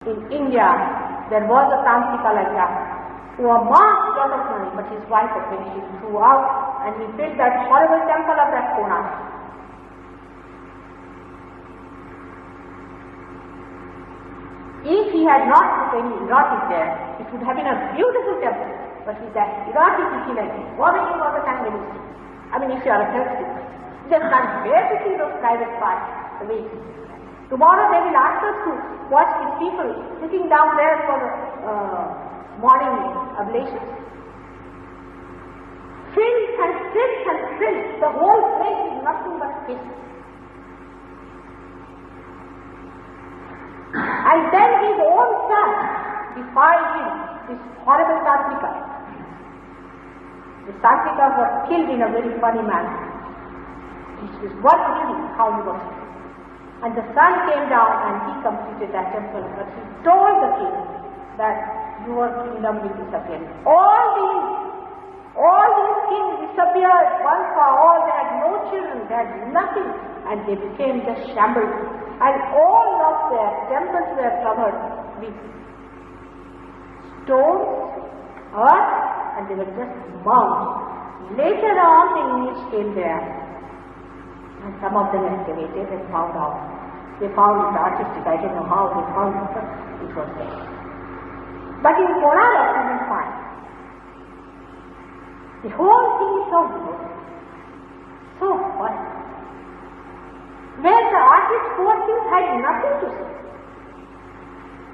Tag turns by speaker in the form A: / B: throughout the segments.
A: in India, there was a Tantrika like that, who amassed a lot of money, but his wife eventually threw out, and he built that horrible temple of that Konark. If he had not put any erotic there, it would have been a beautiful temple. But with that erotic, you feel like vomiting all the time when you see. I mean, if you are a health seeker, you just can't bear to see those private parts the way it is. Tomorrow they will ask us to watch these people sitting down there for the morning ablation. Filth and filth and filth. The whole place is nothing but filth. And then his own son defied him, this horrible Tantrika. The Tantrikas were killed in a very funny manner. It was worth reading how he was killed. And the son came down and he completed that temple, but he told the king that your kingdom will disappear. All these kings disappeared once for all. They had no children, they had nothing, and they became just shambles. And all of their temples were covered with stones, earth, and they were just mounds. Later on the English came there, and some of them excavated and found out. They found it artistic. I don't know how they found it, but it was there. But in Konark you will find the whole thing is so good, so fun, where the artist poor things had nothing to say.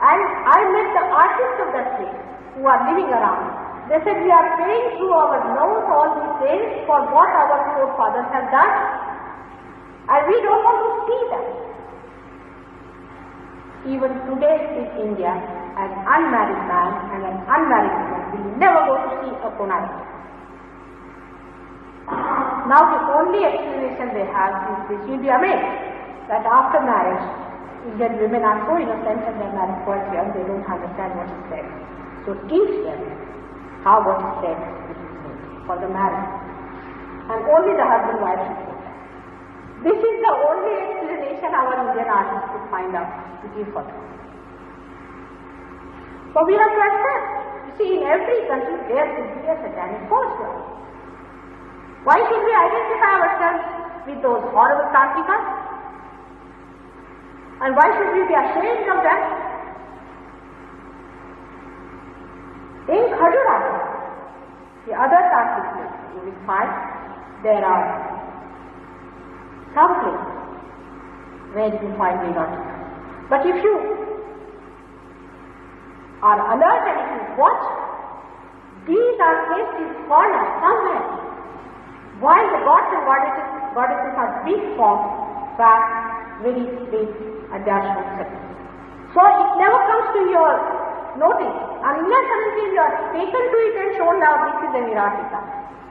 A: And I met the artists of that place who are living around. They said, we are paying through our nose all these days for what our forefathers have done, and we don't want to see that. Even today in India, an unmarried man and an unmarried woman will never go to see a Konark. Now the only explanation they have is this: you'll be amazed that after marriage, Indian women are so innocent and they're married quite young, they don't understand what is sex. So teach them how what is sex for the marriage. And only the husband wife should know that. This is the only explanation our Indian artists could find out to give for them. But we have to accept. You see, in every country there could be a satanic force there. Why should we identify ourselves with those horrible Tantrikas? And why should we be ashamed of them? In Khajuraho, the other Tantric places, you will find there are some places where you will find the erotica. But if you are alert and if you watch, these are places cornered somewhere, while the gods and goddesses are big form, back, very big, and they are shown separately. So it never comes to your notice unless and until you are taken to it and shown now this is an erotica.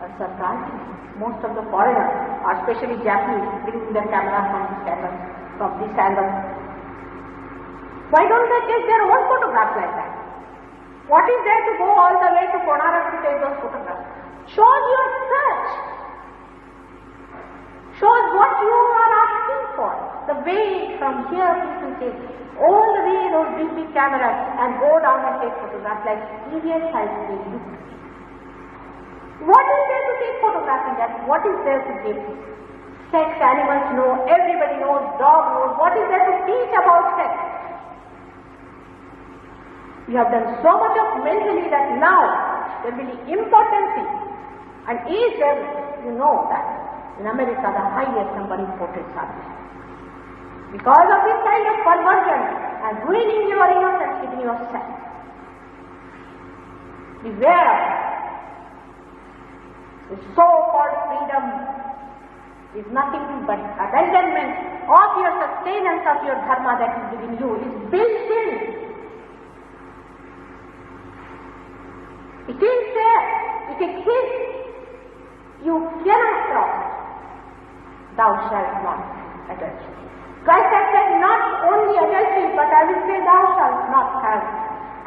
A: But surprisingly, most of the foreigners, especially Japanese, bring their camera from this angle. Why don't they take their own photographs like that? What is there to go all the way to Konark to take those photographs? Shows your search. Shows what you are asking for. The way from here people take all the way those big cameras and go down and take photographs like idiots as they do. What is there to take photographs in that? What is there to give? Sex, animals know, everybody knows, dog knows. What is there to teach about sex? You have done so much of mentally that now there will be impotency and age level. You know that in America the highest number of portraits are there. Because of this kind of perversion and ruining your innocence within yourself. Beware of it. The so-called freedom is nothing but abandonment of your sustenance of your dharma that is within you. It is built in. It is there. It exists. You cannot cross it. Thou shalt not adultery. Christ has said not only adultery, but I will say thou shalt not have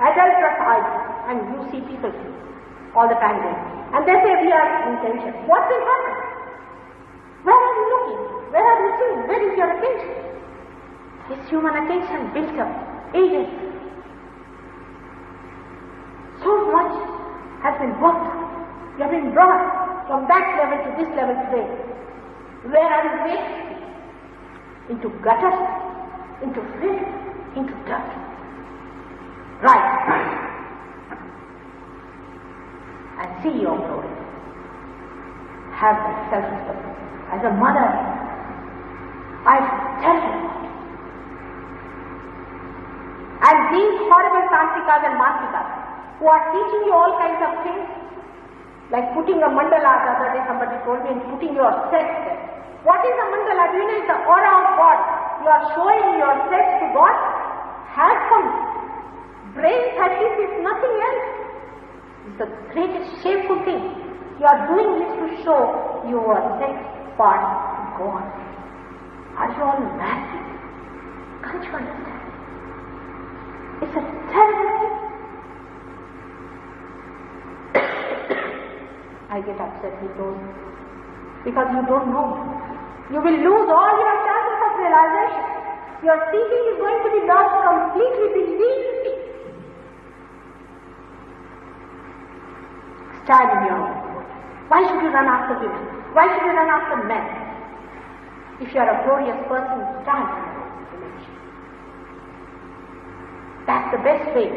A: adulterous eyes. And you see people all the time there. And they say we are intention. What will happen? Where are you looking? Where are you seeing? Where is your attention? This human attention built up ages. has been worked. You have been brought from that level to this level today. Where are you placed? Into gutters, into filth, into dirt. Right. And see your glory. Have the self-respect. As a mother, I tell you. And these horrible tantrikas and mastikas who are teaching you all kinds of things, like putting a mandala, the other day somebody told me, and putting your sex there. What is a mandala? Do you know it's the aura of God? You are showing your sex to God. Have some brain practice, is nothing else. It's the greatest shameful thing. You are doing this to show your sex part to God. Are you all mad? Can't you understand? It's a terrible thing. I get upset with those because you don't know. You will lose all your chances of realization. Your thinking is going to be lost completely. Believe me. Stand in your own foot. Why should you run after women? Why should you run after men? If you are a glorious person, stand in your own image. That's the best way.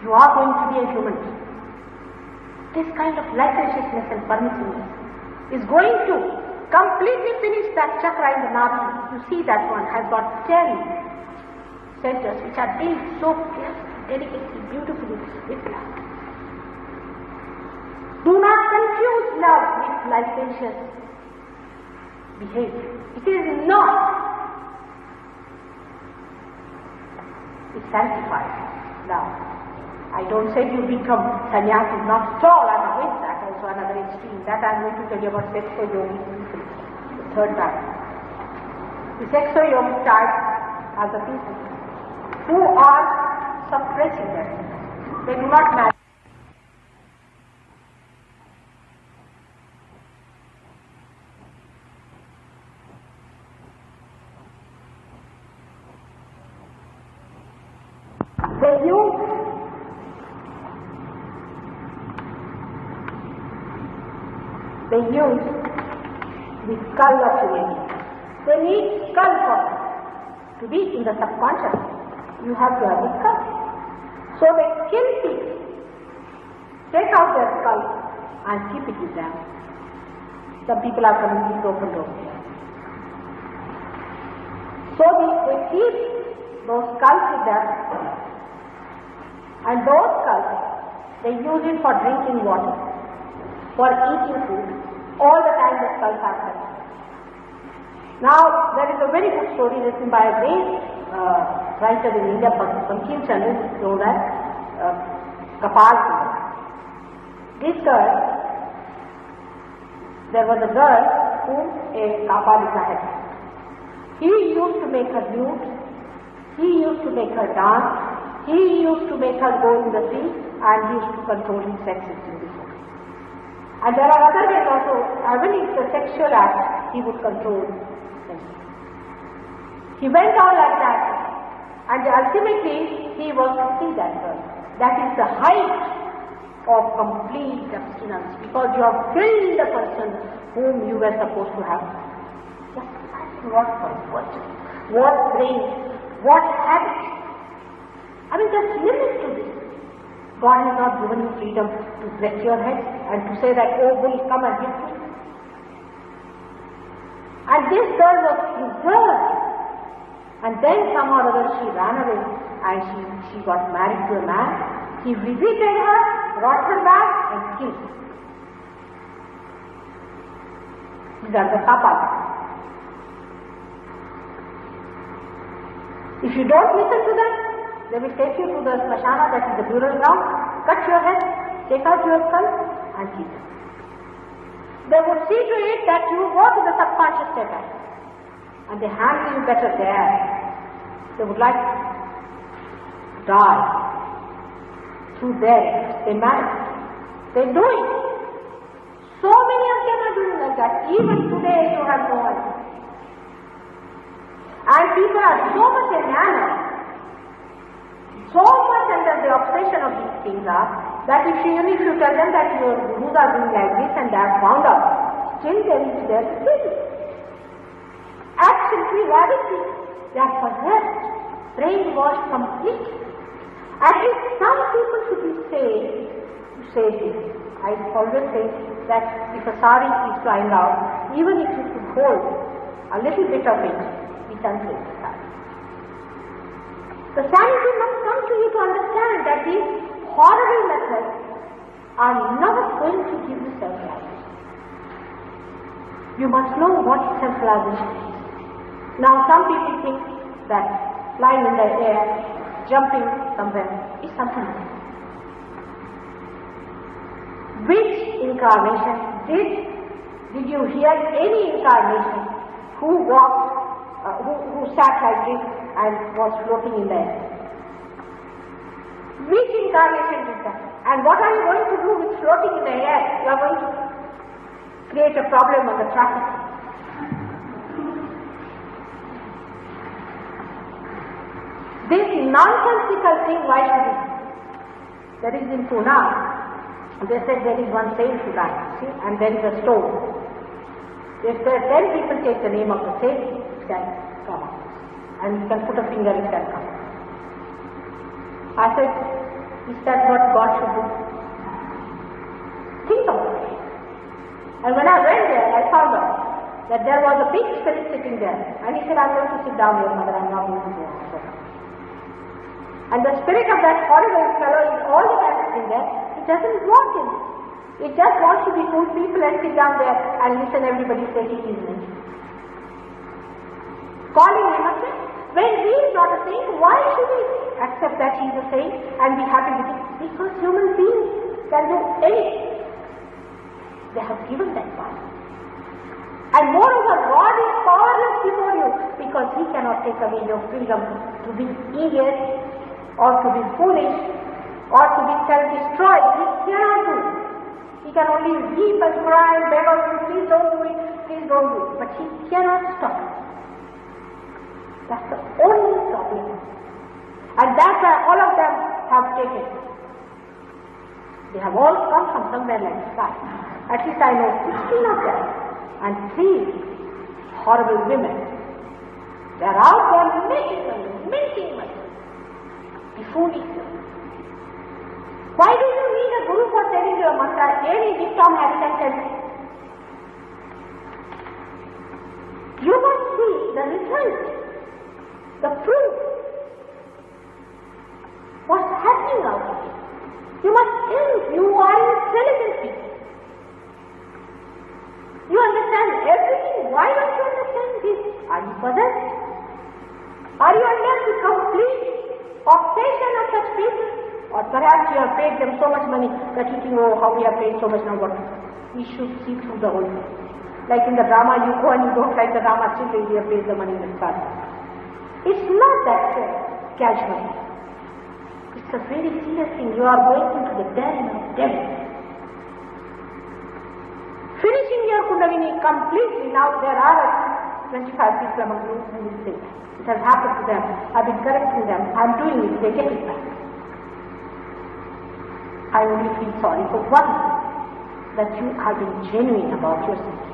A: You are going to be a human being. This kind of licentiousness and permissiveness is going to completely finish that chakra in the Nabhi. You see that one has got 10 centers which are built so carefully, delicately, beautifully with love. Do not confuse love with licentious behavior. It is not. It sanctifies love. I don't say you become sannyasi, not at all. I'm against that, also another extreme. That I'm going to tell you about Sexo Yogi, the third type. The Sexo Yogi type are the people who are suppressing themselves. They do not marry. They use the skull of humanity. They need skull for it. To be in the subconscious, you have to have the skull. So they kill people, take out their skull and keep it with them. Some people are coming to open doors. So they keep those skulls with them, and those skulls they use it for drinking water, for eating food. All the time the skulls are present. Now, there is a very good story written by a great writer in India, Bankim Chandra, known as Kapal Singh. This girl, there was a girl whom a Kapalika had. He used to make her nude, he used to make her dance, he used to make her go in the sea, and he used to control his sex in this way. And there are other ways also, even if the sexual act, he would control them. He went on like that, and ultimately he was to see that girl. That is the height of complete abstinence, because you have killed the person whom you were supposed to have. Just imagine what purpose, what grace, what habit. I mean, there's limits to this. God has not given you freedom to break your head and to say that, oh, will come and hit me. And this girl was preserved. And then somehow or other she ran away and she got married to a man. He visited her, brought her back and killed her. These are the tapas. If you don't listen to them, they will take you to the smashana, that is the burial ground, cut your head, take out your skull and keep it. They would see to it that you go to the subconscious state and they handle you better there. They would like to die through there. They manage. They do it. So many of them are doing like that. Even today you have no idea. And people are so much enamored, so much under the obsession of these things are, that even if you tell them that your gurus are doing like this and they have found out, still there is there to kill. Absolutely radically, they are possessed, brainwashed completely. At least some people should be saved to say this. I always say that if a sari is flying out, even if you could hold a little bit of it, it unfolds the sari. The sanity must come to you to understand that these horrible methods are not going to give you self-realization. You must know what self-realization is. Now some people think that flying in the air, jumping somewhere is something. Which incarnation did you hear any incarnation who walked, who sat like this and was floating in the air? Which incarnation is that? And what are you going to do with floating in the air? You are going to create a problem on the traffic. This nonsensical thing, why should it? There is in Pune, they said there is one saint who died, see, and there is a stone. If there are 10 people take the name of the saint, it can come out. And you can put a finger, it can come out. I said, is that what God should do? Think about it. And when I went there, I found out that there was a big spirit sitting there. And he said, I'm going to sit down here, mother, I'm not going to go on. And the spirit of that horrible fellow is all the time sitting there. It doesn't want him. It just wants to be cool people and sit down there and listen everybody say he is me. Calling him a saint. When he is not a saint, why should we accept that he is a saint and be happy with it? Because human beings can do anything. They have given that power. And moreover, God is powerless before you because he cannot take away your freedom to be idiot or to be foolish or to be self-destroyed. He cannot do it. He can only weep and cry and beg of you, please don't do it, please don't do it. But he cannot stop it. That's the only problem. And that's why all of them have taken it. They have all come from somewhere like the sky. At least I know 16 of them. And 3 horrible women. They are out there making money. Be foolish. Why do you need a guru for telling you a mantra? Any dictum has sentence. You must see the result, the proof. What's happening out here? You must think you are intelligent people. You understand everything. Why don't you understand this? Are you possessed? Are you under the complete obsession of such people? Or perhaps you have paid them so much money that you think, oh, how we have paid so much now, what? We should see through the whole thing. Like in the drama, you go and you don't like the drama, still we have paid the money in the start. It's not that casual. It's a very serious thing. You are going into the den of devil. Finishing your Kundalini completely, now there are 25 people among you who will say that. It has happened to them. I've been correcting them. I'm doing it. They get it back. I only feel sorry for one, that you have been genuine about your thinking.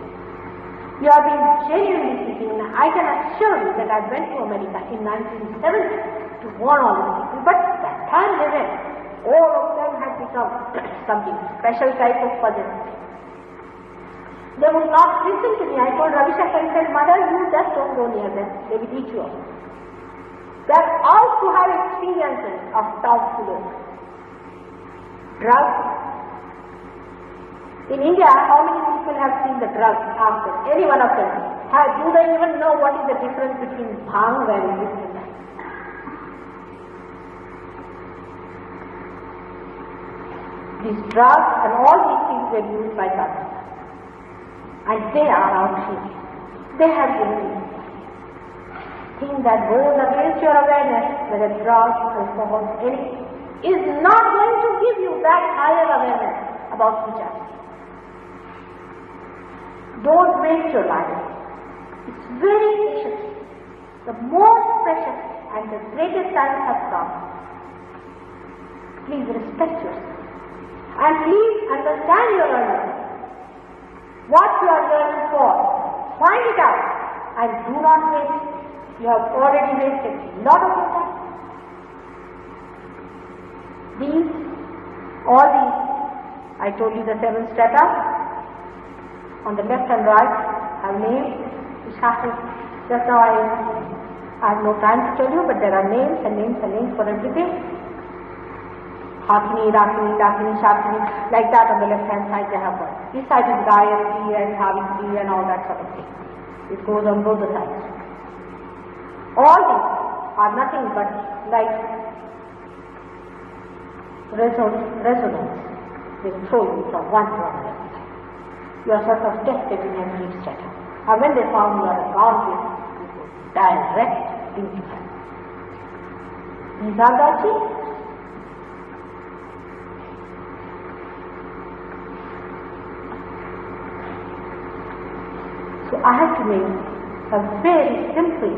A: You have been genuinely thinking. I can assure you that I went to America in 1970 to warn all these people, but that time they went, all of them had become something special type of possessed. They would not listen to me. I told Ravi Shankar, he said, Mother, you just don't go near them. They will eat you up. They are out to have experiences of tomfoolery. Drugs. In India, how many people have seen the drugs after? Any one of them. Do they even know what is the difference between bhang and this and that? These drugs and all these things were used by Sadhus. And they are out here. They have given you thing that goes against your awareness, whether drugs, alcohol, anything, is not going to give you that higher awareness about spirituality. Don't waste your life. It's very precious. The most precious and the greatest time has come. Please respect yourself. And please understand your learning. What you are learning for. Find it out. And do not waste. You have already wasted a lot of your time. I told you the 7 strata. On the left and right have names which have to, just now I have no time to tell you, but there are names and names and names for everything. Hakini, Rakini, Dakini, Shakini, like that on the left hand side they have one. This side is Gayatri and Savitri and all that sort of thing. It goes on both the sides. All these are nothing but like resonance. They throw you from one to another. You are sort of tested in every strata. And when they found you are around this, you go direct into heaven. These are the achievements. So I have to make a very simple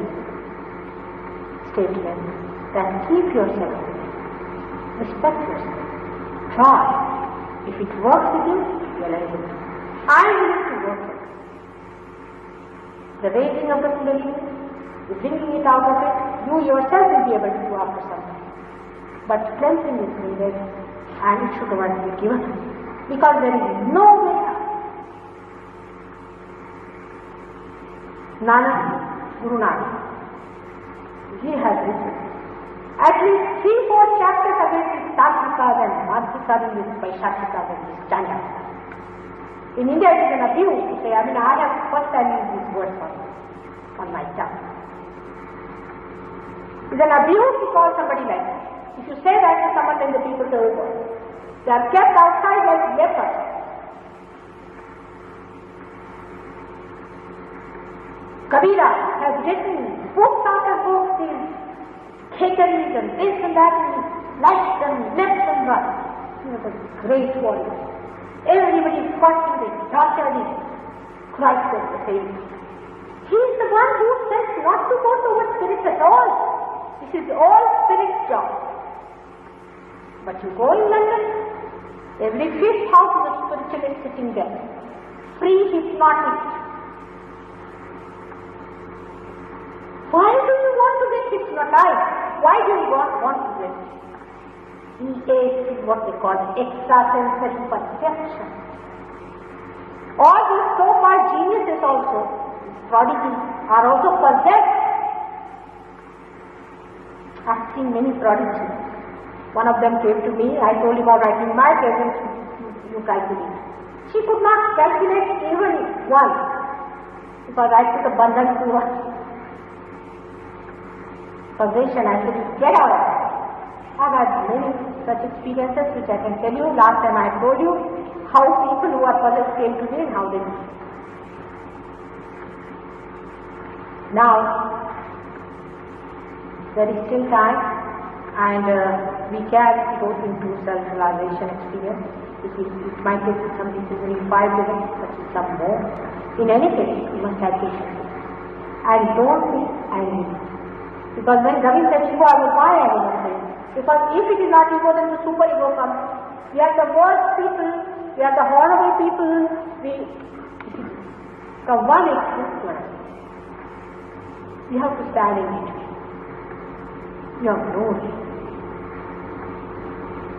A: statement that keep yourself, respect yourself, try. If it works with you, you are able to. I am willing to work with it. The raising of the Kundalini, the bringing it out of it, you yourself will be able to do after some time. But cleansing is needed and it should not be given. Because there is no way out. Nanak, Guru Nanak, he has written at least 3-4 chapters against these Tatrikas and Madhvikas and these Vaishakhikas and these Janyakas. In India it is an abuse to say, I have first time used these words on my tongue. It is an abuse to call somebody like that. If you say that to someone, then the people say, oh God, they are kept outside like lepers. Kabira has written books after books, these cateries and this and that, and left and left and right. He was a great warrior. Everybody fought with it, tortured him. Christ was the same. He is the one who says not to go towards spirit at all. This is all spirit job. But you go in London, every 5th house is a spiritualist sitting there. Free hypnotist. Why do you want to get hypnotized? Why do you want to get it? EA is what they call extrasensory perception. All these so-called geniuses also, prodigies, are also possessed. I've seen many prodigies. One of them came to me, I told him about writing my presence, you calculate. She could not calculate even one, because I put a bandhan to her possession. I said, get out of it. I've had many such experiences which I can tell you. Last time I told you how people who are possessed came to me and how they did. Now, there is still time and we can go into self-realization experience. It might take some people only 5 minutes, but some more. In any case, you must have patience. And don't be angry. Because when Ravi said ego, I was why I was afraid. Because if it is not ego, then the super ego comes. We are the worst people, we are the horrible people, the one existence. You have to stand in between. You have no way.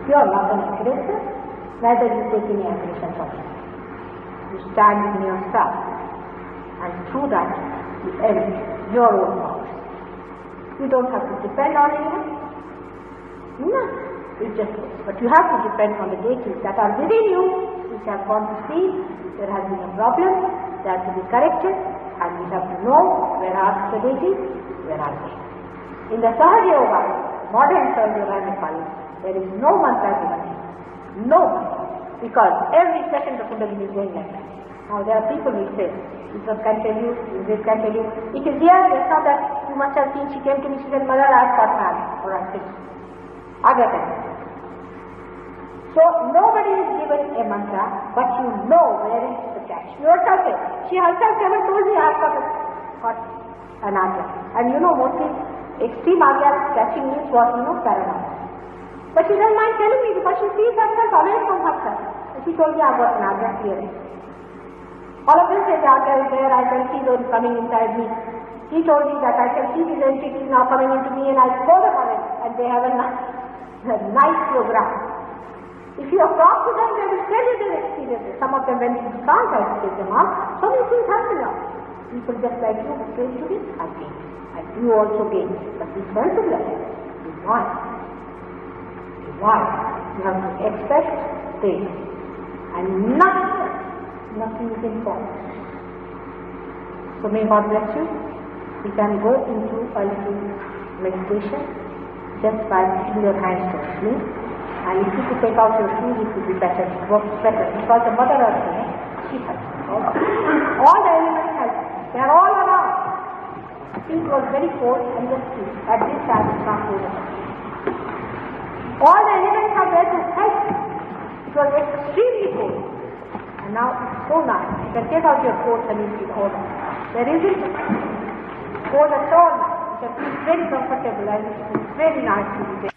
A: You are not an aggressor, neither you take any aggression from it. You stand in yourself, and through that you elevate your own powers. You don't have to depend on anyone. No, it just goes. But you have to depend on the deities that are within you, which have gone to see there has been a problem, they have to be corrected, and we have to know where are the deities, where are they. In the Sahaja Yoga, modern Sahaja Yoga I call it, there is no mantra given here. No mantra. Because every second the Kundalini is going like that. Now there are people who say, this can tell you, this can tell you. It is here, just now that you must have seen, she came to me, she said, Mother, I have got mad. Or I said, I get it. So nobody is given a mantra, but you know where is the catch. Yourself said, she herself never told me I have got an agya. And you know, mostly extreme agya catching means what? Paranoia. But she doesn't mind telling me because she sees herself away from herself. And she told me, I've got nausea hearing. All of them say, I can see those coming inside me. She told me that I can see these entities now coming into me and I throw them away. And they have a nice program. If you have talked to them, they will tell you their experiences. Some of them went to France, I take them out. So many things happen now. People just like you who came to me, I gained. And you also gained. But this sensibility is why. Why? You have to accept things. And nothing is important. So may God bless you. We can go into a little meditation just by putting your hands towards me. And if you could take out your shoes, it would be better. It works better. Because the Mother Earth here, she helps. All the elements help. They are all around. It was very cold and just see. At this time it's not cold enough. All the elements are there to help. It was extremely cold. And now it's so nice. You can take out your coats and you feel cold. There isn't cold at all now. You can feel very comfortable and it's very nice to be there.